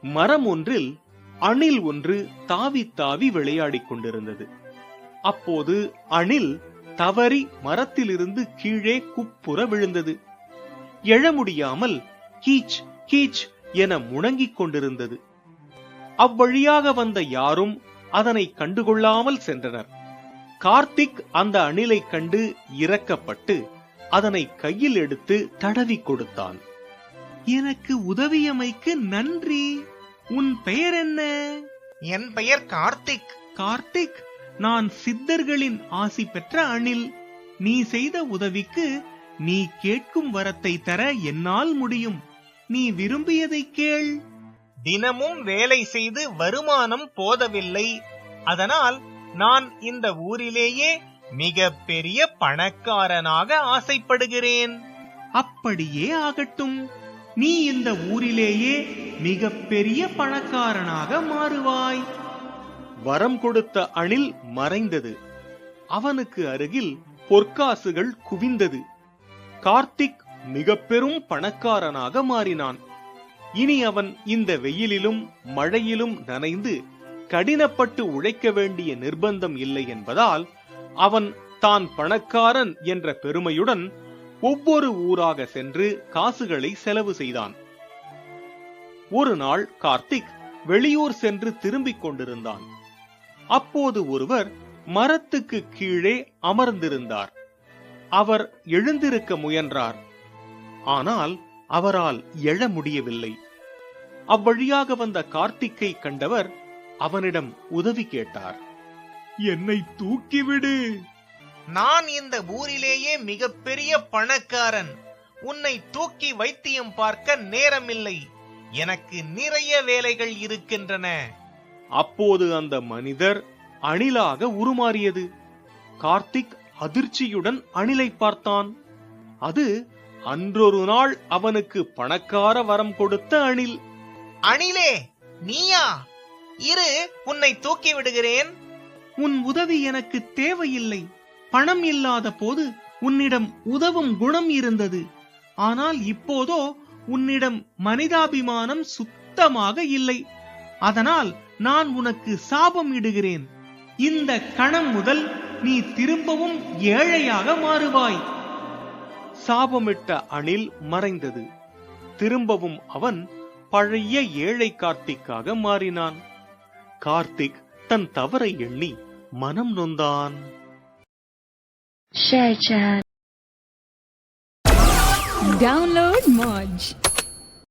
மரம் ஒன்றில் அணில் ஒன்று தாவி தாவி விளையாடிக் கொண்டிருந்தது. அப்போது அணில் தவறி மரத்திலிருந்து கீழே குப்புற விழுந்தது. எழ முடியாமல் கீச் கீச் என முழங்கிக் கொண்டிருந்தது. அவ்வழியாக வந்த யாரும் அதனை கண்டுகொள்ளாமல் சென்றனர். கார்த்திக் அந்த அணிலை கண்டு இரக்கப்பட்டு அதனை கையில் எடுத்து தடவி கொடுத்தான். எனக்கு உதவியமைக்கு நன்றி. உன் பெயர் என்ன? என் பெயர் கார்த்திக். கார்த்திக், நான் சித்தர்களின் ஆசி பெற்ற அணில். நீ செய்த உதவிக்கு நீ கேட்கும் வரத்தை தர என்னால் முடியும். நீ விரும்பியதை கேள். தினமும் வேலை செய்து வருமானம் போதவில்லை. அதனால் நான் இந்த ஊரிலேயே மிக பெரிய பணக்காரனாக ஆசைப்படுகிறேன். அப்படியே ஆகட்டும். நீ இந்த ஊரிலேயே மிக பெரிய பணக்காரனாக மாறுவாய். வரம் கொடுத்த அணில் மறைந்தது. அவனுக்கு அருகில் பொற்காசுகள் குவிந்தது. கார்த்திக் மிக பெரும் பணக்காரனாக மாறினான். இனி அவன் இந்த வெயிலிலும் மழையிலும் நனைந்து கடினப்பட்டு உழைக்க வேண்டிய நிர்பந்தம் இல்லை என்பதால் அவன் தான் பணக்காரன் என்ற பெருமையுடன் ஒவ்வொரு ஊராக சென்று காசுகளை செலவு செய்தான். ஒரு நாள் கார்த்திக் வெளியூர் சென்று திரும்பிக் கொண்டிருந்தான். அப்போது ஒருவர் மரத்துக்கு கீழே அமர்ந்திருந்தார். அவர் எழுந்திருக்க முயன்றார். ஆனால் அவரால் எழ முடியவில்லை. அவ்வழியாக வந்த கார்த்திக்கை கண்டவர் அவனிடம் உதவி கேட்டார். என்னை தூக்கிவிடு. நான் இந்த ஊரிலேயே மிகப்பெரிய பணக்காரன். உன்னை தூக்கி வைத்தியம் பார்க்க நேரமில்லை. எனக்கு நிறைய வேலைகள் இருக்கின்றன. அப்போது அந்த மனிதர் அணிலாக உருமாறியது. கார்த்திக் அதிர்ச்சியுடன் அணிலை பார்த்தான். அது அன்றொரு நாள் அவனுக்கு பணக்கார வரம் கொடுத்த அணில். அணிலே, நீயா? இரு, உன்னை தூக்கி விடுகிறேன். உன் உதவி எனக்கு தேவையில்லை. பணம் இல்லாத போது உன்னிடம் உதவும் குணம் இருந்தது. ஆனால் இப்போதோ உன்னிடம் மனிதாபிமானம் சுத்தமாக இல்லை. அதனால் நான் உனக்கு சாபம் இடுகிறேன். இந்த கணம் முதல் நீ திரும்பவும் ஏழையாக மாறுவாய். சாபமிட்ட அணில் மறைந்தது. திரும்பவும் அவன் பழைய ஏழை கார்த்திக்காக மாறினான். கார்த்திக் தன் தவறை எண்ணி மனம் நொந்தான். Download Moj.